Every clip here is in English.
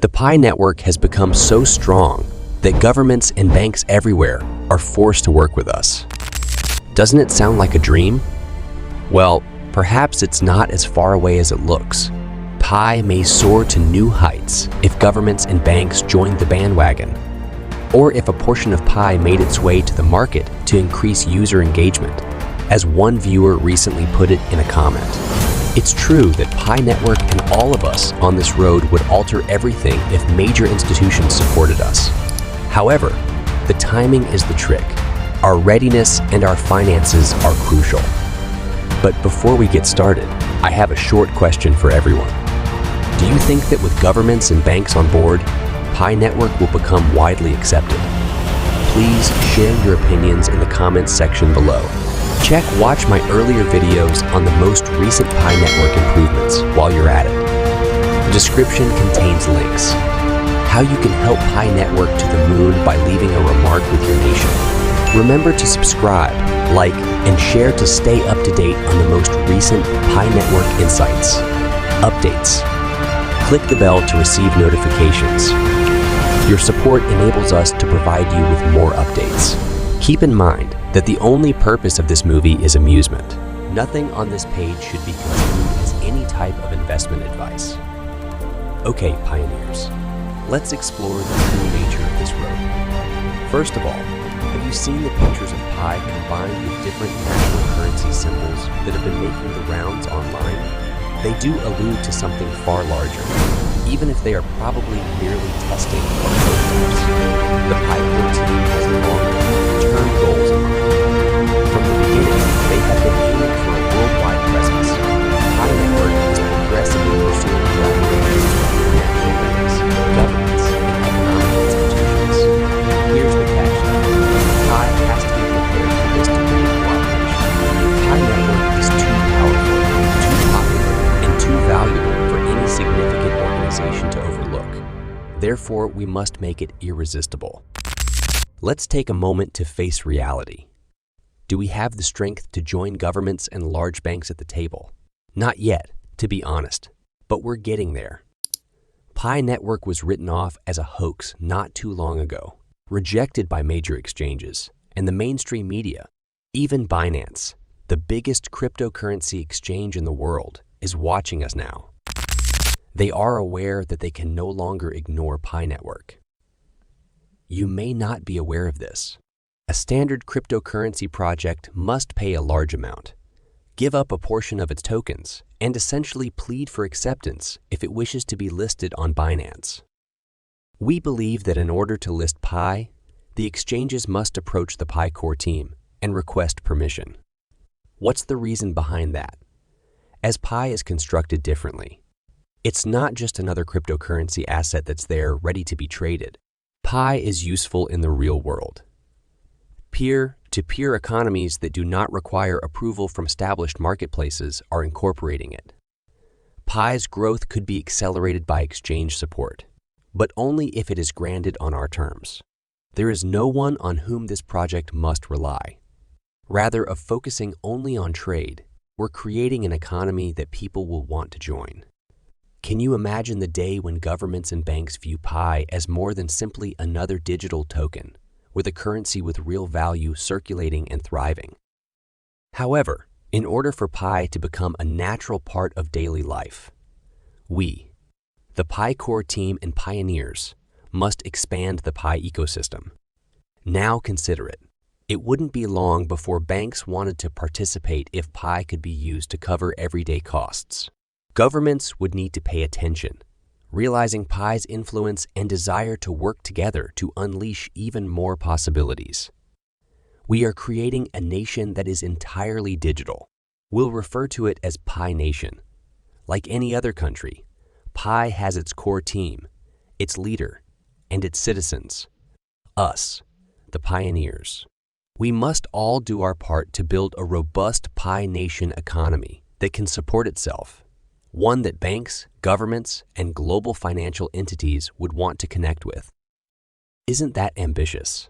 The Pi network has become so strong that governments and banks everywhere are forced to work with us. Doesn't it sound like a dream? Well, perhaps it's not as far away as it looks. Pi may soar to new heights if governments and banks joined the bandwagon, or if a portion of Pi made its way to the market to increase user engagement, as one viewer recently put it in a comment. It's true that Pi Network and all of us on this road would alter everything if major institutions supported us. However, the timing is the trick. Our readiness and our finances are crucial. But before we get started, I have a short question for everyone. Do you think that with governments and banks on board, Pi Network will become widely accepted? Please share your opinions in the comments section below. Watch my earlier videos on the most recent Pi Network improvements while you're at it. The description contains links. How you can help Pi Network to the moon by leaving a remark with your nation. Remember to subscribe, like, and share to stay up to date on the most recent Pi Network insights, updates. Click the bell to receive notifications. Your support enables us to provide you with more updates. Keep in mind that the only purpose of this movie is amusement. Nothing on this page should be construed as any type of investment advice. Okay, pioneers, let's explore the true nature of this road. First of all, have you seen the pictures of Pi combined with different national currency symbols that have been making the rounds online? They do allude to something far larger, even if they are probably merely testing our prototypes. The Pi Core team has long-term goals in mind. From the beginning, they have been aiming for a worldwide presence. Pi Network is progressively pursuing collaborations with international banks, governments, and economic institutions. Here's the catch. Pi has to be prepared for this degree of cooperation. Pi Network is too powerful, too popular, and too valuable for any significant organization to overlook. Therefore, we must make it irresistible. Let's take a moment to face reality. Do we have the strength to join governments and large banks at the table? Not yet, to be honest, but we're getting there. Pi Network was written off as a hoax not too long ago, rejected by major exchanges and the mainstream media. Even Binance, the biggest cryptocurrency exchange in the world, is watching us now. They are aware that they can no longer ignore Pi Network. You may not be aware of this. A standard cryptocurrency project must pay a large amount, give up a portion of its tokens, and essentially plead for acceptance if it wishes to be listed on Binance. We believe that in order to list Pi, the exchanges must approach the Pi Core team and request permission. What's the reason behind that? As Pi is constructed differently, it's not just another cryptocurrency asset that's there ready to be traded. Pi is useful in the real world. Peer-to-peer economies that do not require approval from established marketplaces are incorporating it. Pi's growth could be accelerated by exchange support, but only if it is granted on our terms. There is no one on whom this project must rely. Rather, of focusing only on trade, we're creating an economy that people will want to join. Can you imagine the day when governments and banks view Pi as more than simply another digital token, with a currency with real value circulating and thriving? However, in order for Pi to become a natural part of daily life, we, the Pi Core team and pioneers, must expand the Pi ecosystem. Now consider it. It wouldn't be long before banks wanted to participate if Pi could be used to cover everyday costs. Governments would need to pay attention, realizing Pi's influence and desire to work together to unleash even more possibilities. We are creating a nation that is entirely digital. We'll refer to it as Pi Nation. Like any other country, Pi has its core team, its leader, and its citizens, us, the pioneers. We must all do our part to build a robust Pi Nation economy that can support itself, one that banks, governments, and global financial entities would want to connect with. Isn't that ambitious?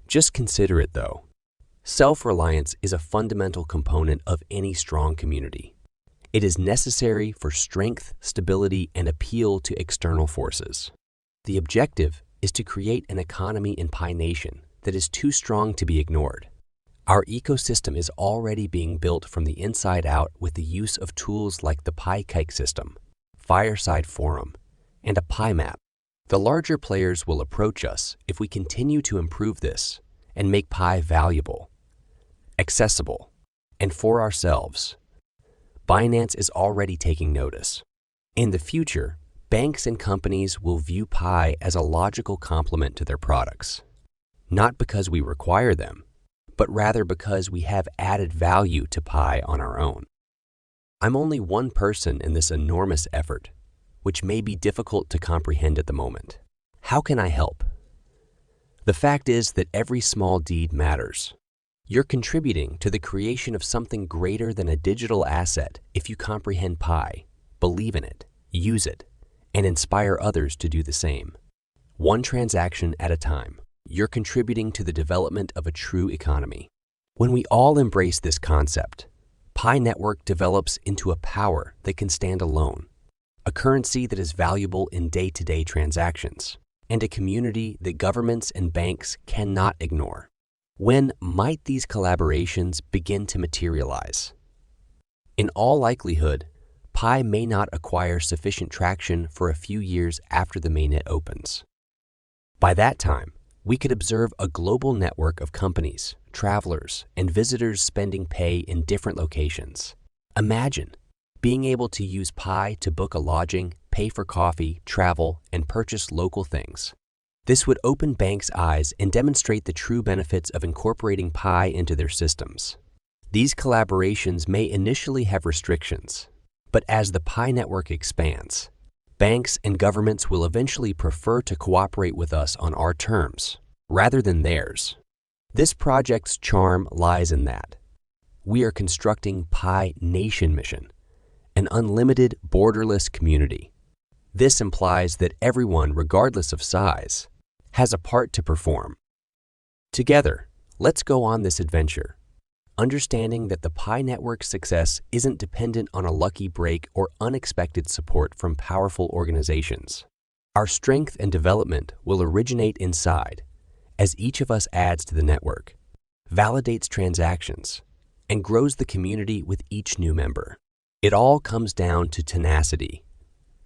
Just consider it though. Self-reliance is a fundamental component of any strong community. It is necessary for strength, stability, and appeal to external forces. The objective is to create an economy in Pi Nation that is too strong to be ignored. Our ecosystem is already being built from the inside out with the use of tools like the PiKike system, Fireside Forum, and a Pi Map. The larger players will approach us if we continue to improve this and make Pi valuable, accessible, and for ourselves. Binance is already taking notice. In the future, banks and companies will view Pi as a logical complement to their products, not because we require them, but rather because we have added value to Pi on our own. I'm only one person in this enormous effort, which may be difficult to comprehend at the moment. How can I help? The fact is that every small deed matters. You're contributing to the creation of something greater than a digital asset if you comprehend Pi, believe in it, use it, and inspire others to do the same. One transaction at a time, you're contributing to the development of a true economy. When we all embrace this concept, Pi Network develops into a power that can stand alone, a currency that is valuable in day-to-day transactions, and a community that governments and banks cannot ignore. When might these collaborations begin to materialize? In all likelihood, Pi may not acquire sufficient traction for a few years after the mainnet opens. By that time, we could observe a global network of companies, travelers, and visitors spending pay in different locations. Imagine being able to use Pi to book a lodging, pay for coffee, travel, and purchase local things. This would open banks' eyes and demonstrate the true benefits of incorporating Pi into their systems. These collaborations may initially have restrictions, but as the Pi network expands, banks and governments will eventually prefer to cooperate with us on our terms, rather than theirs. This project's charm lies in that we are constructing Pi Nation Mission, an unlimited, borderless community. This implies that everyone, regardless of size, has a part to perform. Together, let's go on this adventure, understanding that the Pi network's success isn't dependent on a lucky break or unexpected support from powerful organizations. Our strength and development will originate inside, as each of us adds to the network, validates transactions, and grows the community with each new member. It all comes down to tenacity,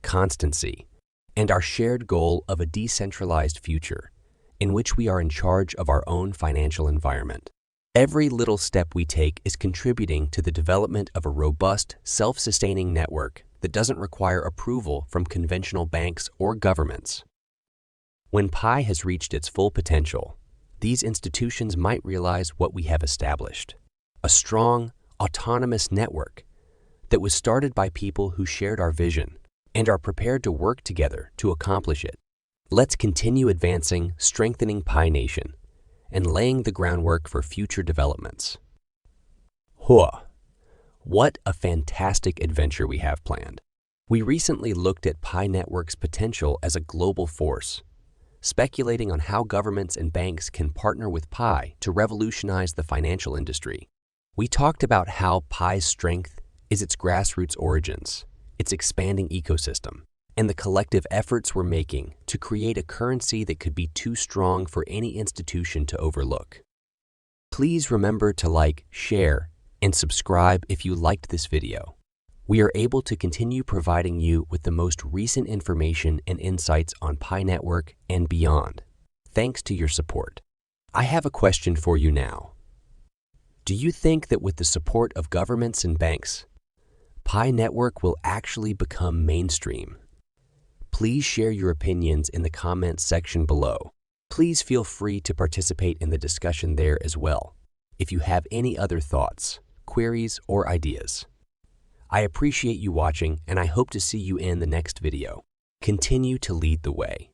constancy, and our shared goal of a decentralized future in which we are in charge of our own financial environment. Every little step we take is contributing to the development of a robust, self-sustaining network that doesn't require approval from conventional banks or governments. When Pi has reached its full potential, these institutions might realize what we have established: a strong, autonomous network that was started by people who shared our vision and are prepared to work together to accomplish it. Let's continue advancing, strengthening Pi Nation, and laying the groundwork for future developments. What a fantastic adventure we have planned. We recently looked at Pi Network's potential as a global force, speculating on how governments and banks can partner with Pi to revolutionize the financial industry. We talked about how Pi's strength is its grassroots origins, its expanding ecosystem, and the collective efforts we're making to create a currency that could be too strong for any institution to overlook. Please remember to like, share, and subscribe if you liked this video. We are able to continue providing you with the most recent information and insights on Pi Network and beyond, thanks to your support. I have a question for you now. Do you think that with the support of governments and banks, Pi Network will actually become mainstream? Please share your opinions in the comments section below. Please feel free to participate in the discussion there as well, if you have any other thoughts, queries, or ideas. I appreciate you watching, and I hope to see you in the next video. Continue to lead the way.